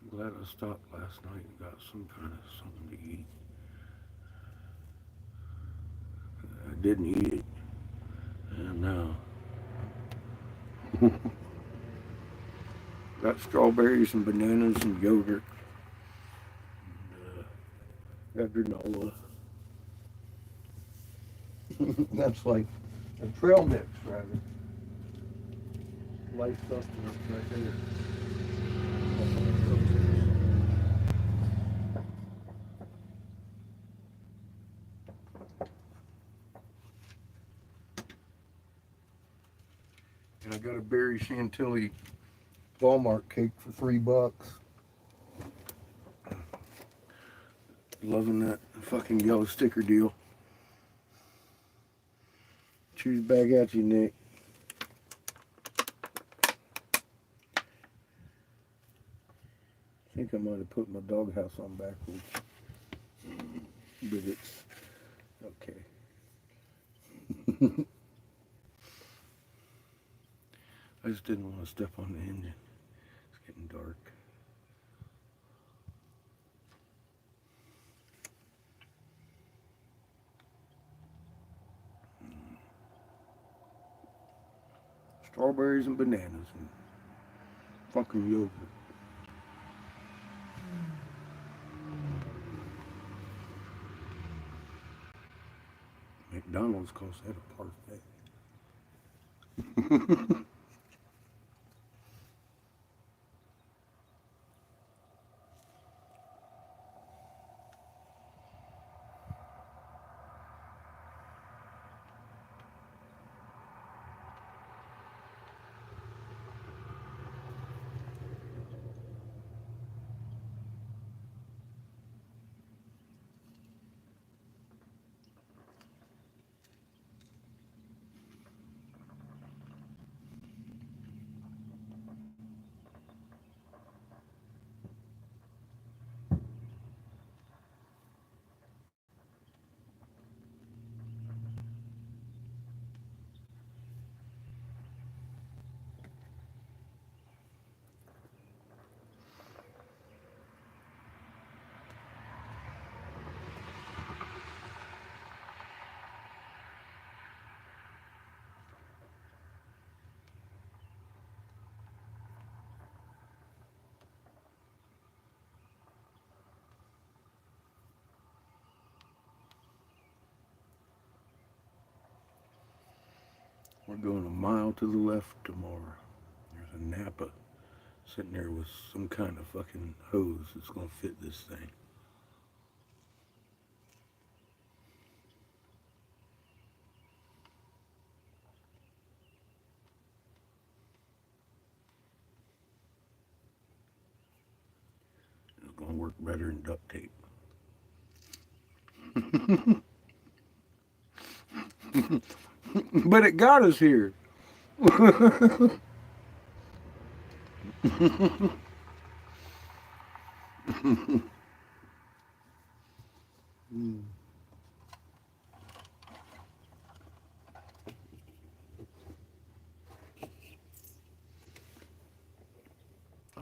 I'm glad I stopped last night and got some kind of something to eat. I didn't eat it, and now got strawberries and bananas and yogurt. Got granola. That's like a trail mix, rather. Light sustenance right there. And I got a berry chantilly Walmart cake for $3. Loving that fucking yellow sticker deal. Choose back at you, Nick. I think I might have put my doghouse on backwards. But it's okay. I just didn't want to step on the engine. It's getting dark. Strawberries and bananas and fucking yogurt. McDonald's calls that a parfait. We're going a mile to the left tomorrow. There's a Napa sitting there with some kind of fucking hose that's gonna fit this thing. It's gonna work better than duct tape. But it got us here. I'll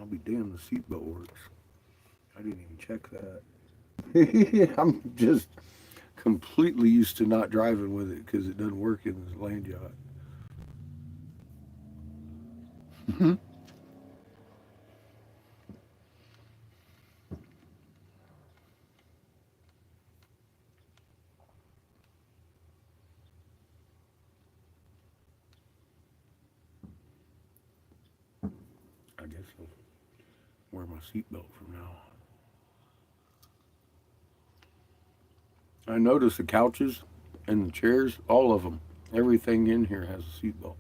be damned, the seatbelt works. I didn't even check that. I'm just completely used to not driving with it because it doesn't work in this land yacht. I guess I'll wear my seatbelt from now on. I noticed the couches and the chairs, all of them, everything in here has a seatbelt.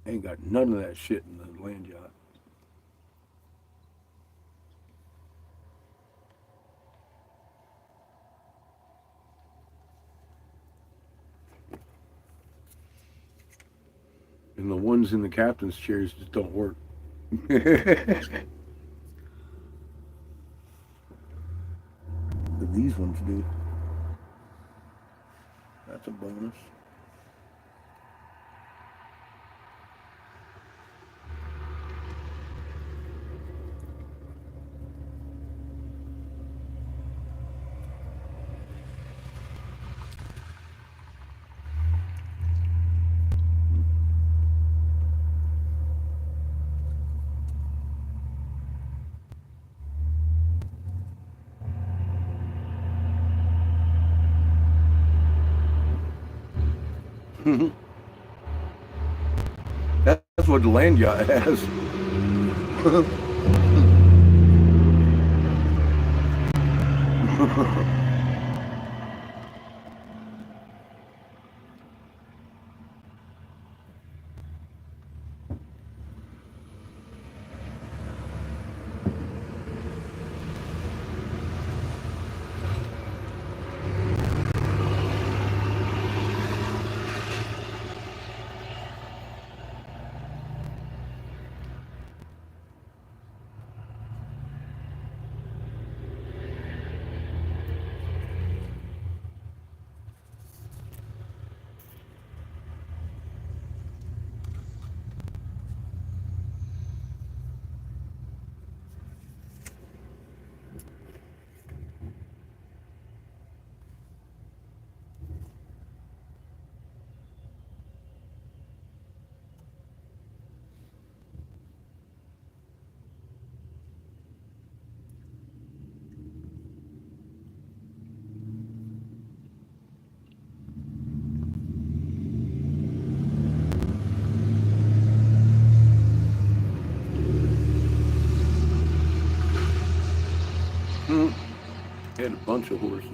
Ain't got none of that shit in the land yacht. And the ones in the captain's chairs just don't work. But these ones do. That's a bonus. That's what the land yacht has. Had a bunch of horses.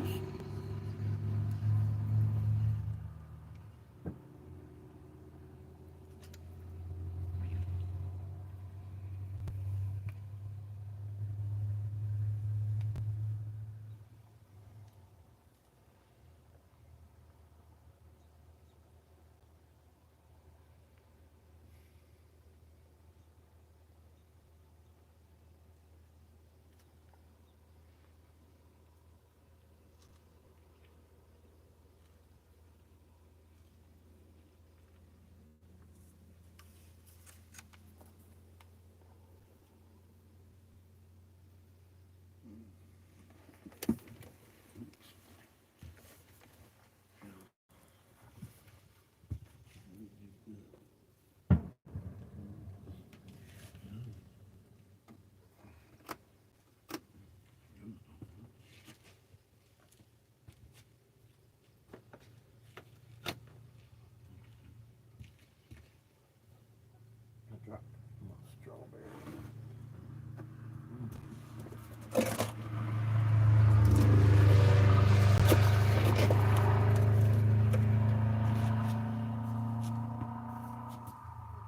I dropped my strawberry.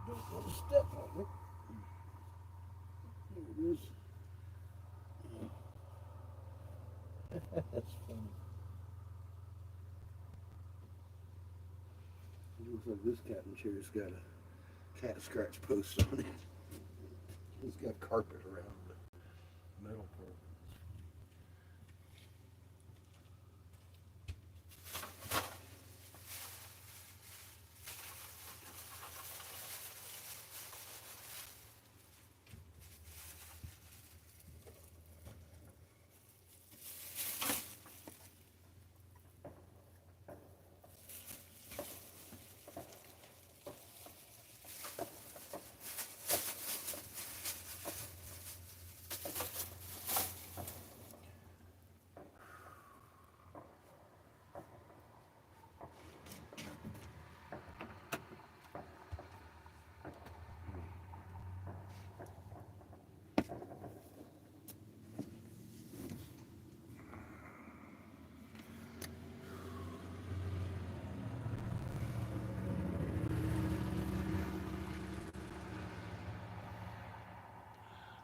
Don't want to step on it. There it is. That's funny. It looks like this captain chair's got a cat scratch post on it. It's got carpet around the metal part.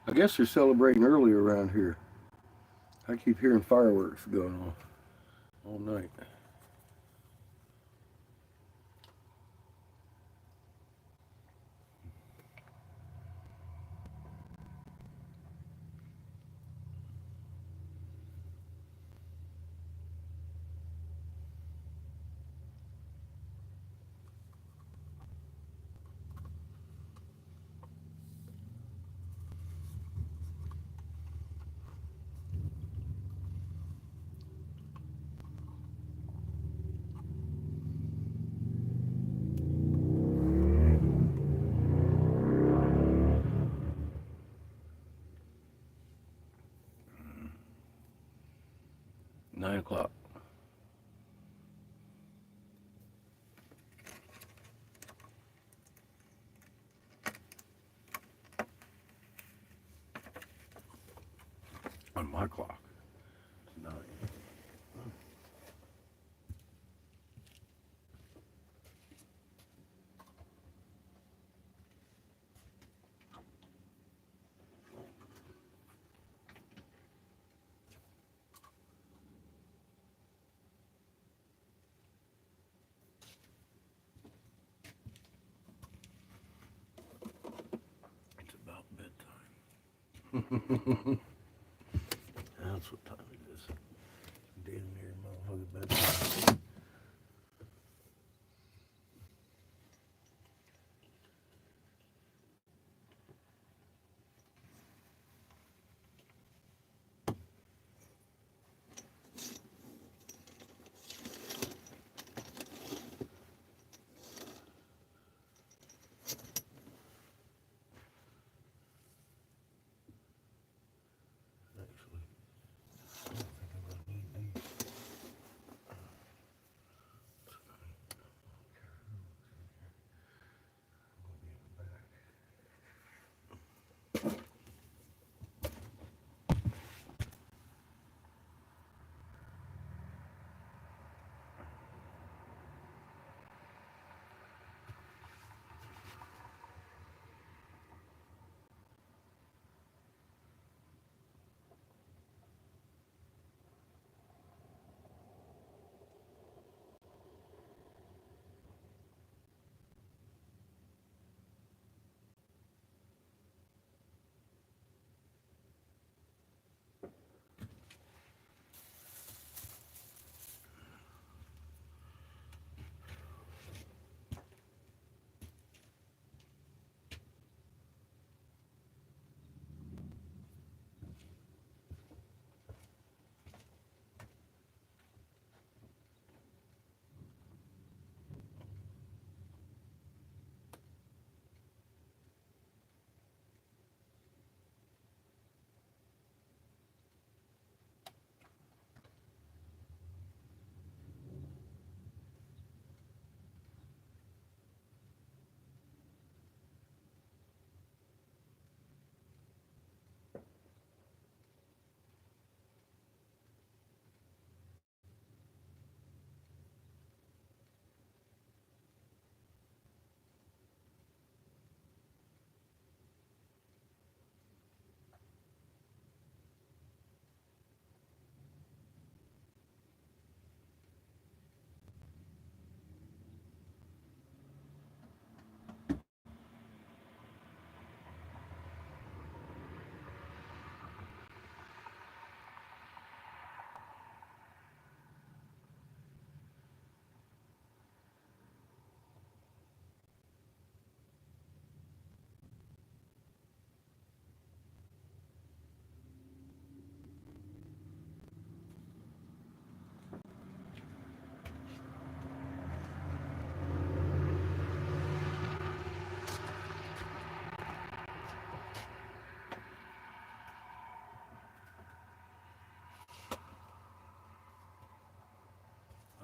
I guess they're celebrating early around here. I keep hearing fireworks going off all night. 9 o'clock. On my clock, it's 9. It's about bedtime. That's what time it is. Damn near motherfucking bedtime. Actually, I don't think I'm gonna need these.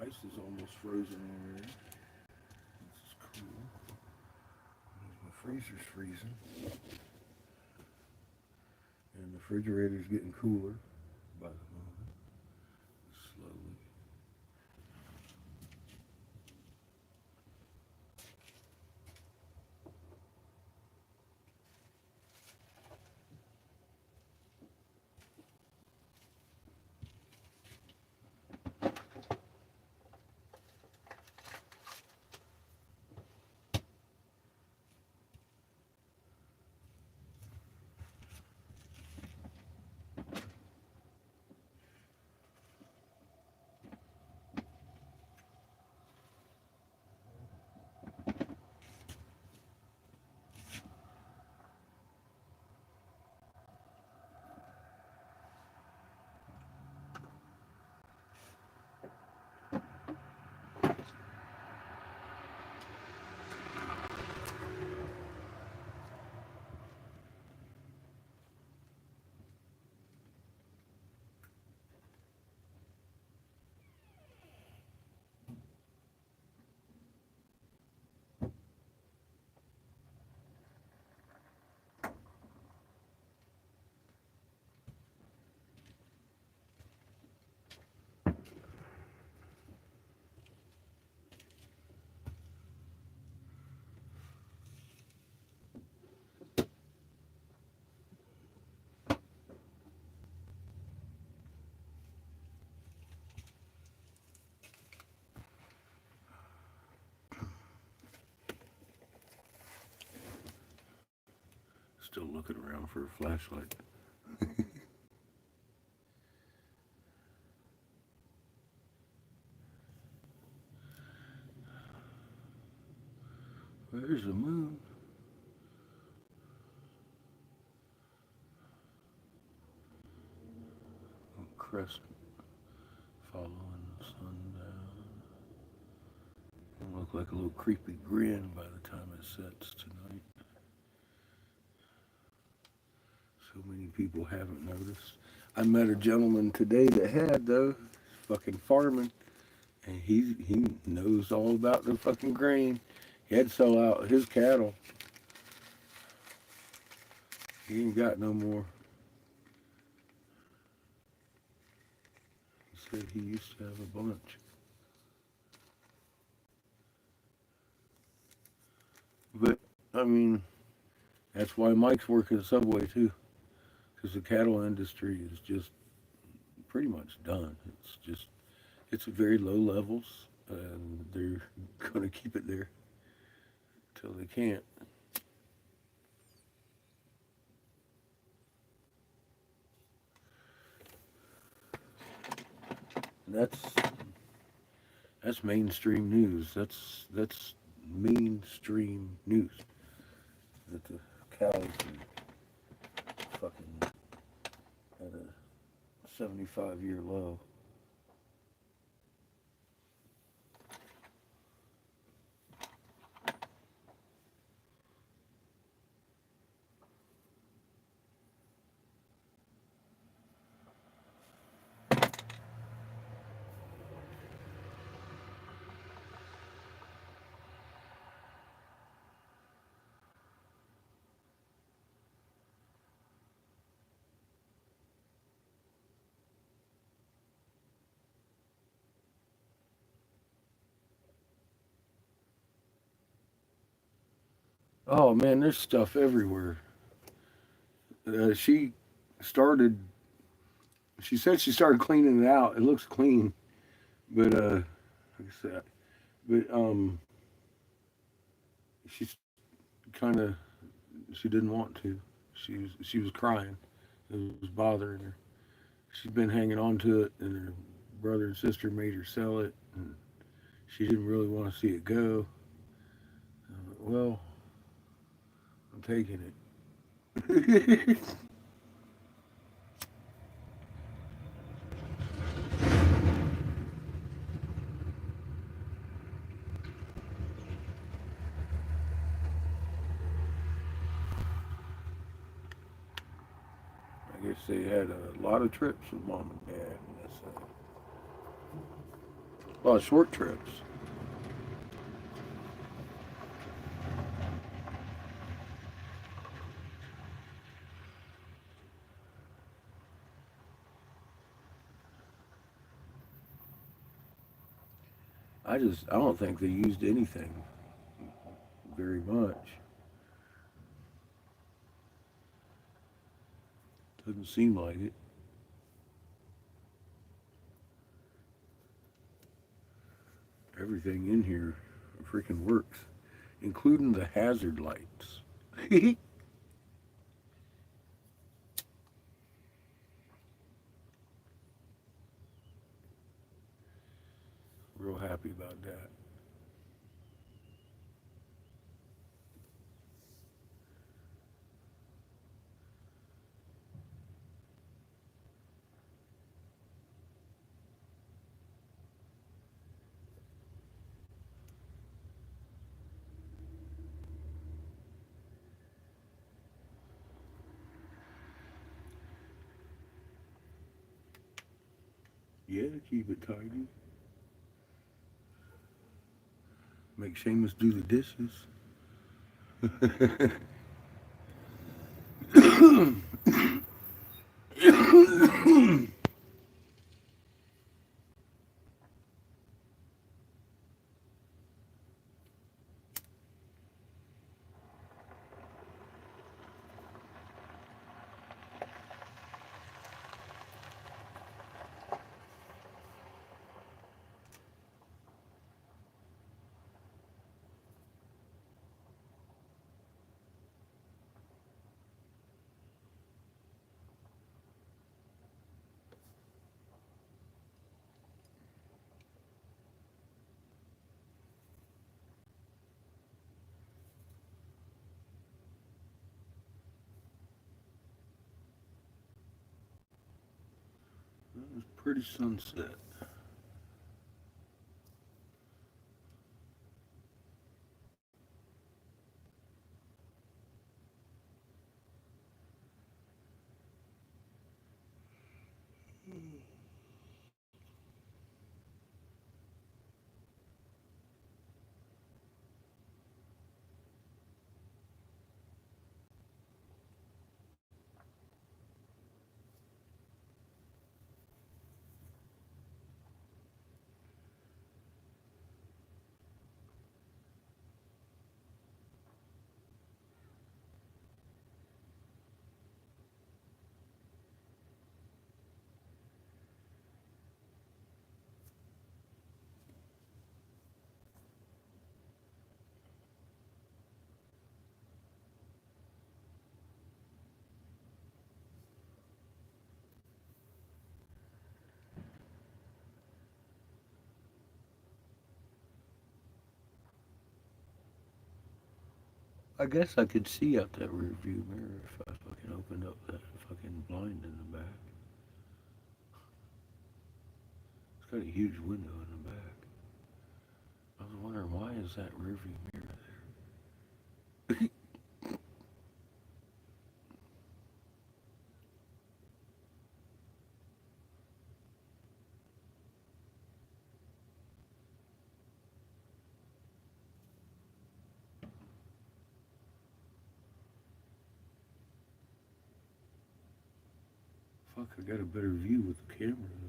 Ice is almost frozen already. This is cool. My freezer's freezing. And the refrigerator's getting cooler by the moment. Slowly. Still looking around for a flashlight. Where's the moon? Crescent following the sun down. It'll look like a little creepy grin by the time it sets tonight. So many people haven't noticed. I met a gentleman today that had though, fucking farming, and he knows all about the fucking grain. He had to sell out his cattle. He ain't got no more. He said he used to have a bunch. But I mean, that's why Mike's working at Subway too, because the cattle industry is just pretty much done. It's at very low levels, and they're gonna keep it there till they can't. That's that's mainstream news. That's mainstream news that the cows are fucking at a 75-year low. Oh man, there's stuff everywhere. She started. She said she started cleaning it out. It looks clean, but like I said, but she's kind of she didn't want to. She was crying. It was bothering her. She'd been hanging on to it, and her brother and sister made her sell it, and she didn't really want to see it go. Well, I'm taking it. I guess they had a lot of trips with mom and dad, and that's a lot of short trips. I don't think they used anything very much. Doesn't seem like it. Everything in here freaking works, including the hazard lights. Real happy about that. Yeah, keep it tidy. Make Shamus do the dishes. was pretty sunset. I guess I could see out that rear view mirror if I fucking opened up that fucking blind in the back. It's got a huge window in the back. I was wondering, why is that rear view mirror there? Fuck, I got a better view with the camera though.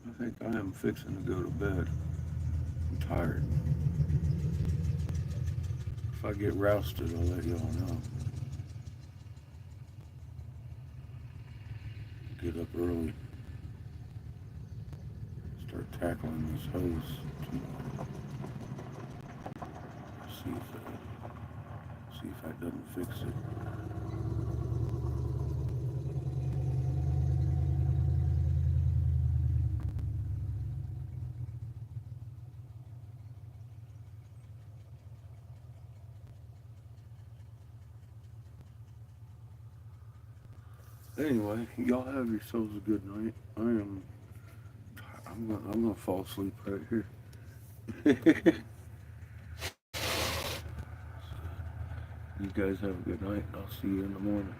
I think I am fixing to go to bed. I'm tired. If I get rousted, I'll let y'all know. Get up early. Start tackling this hose. See if that doesn't fix it. Anyway, y'all have yourselves a good night. I'm gonna fall asleep right here. You guys have a good night. I'll see you in the morning.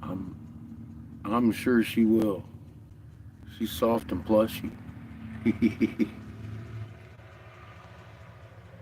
I'm I'm sure she will. She's soft and plushy.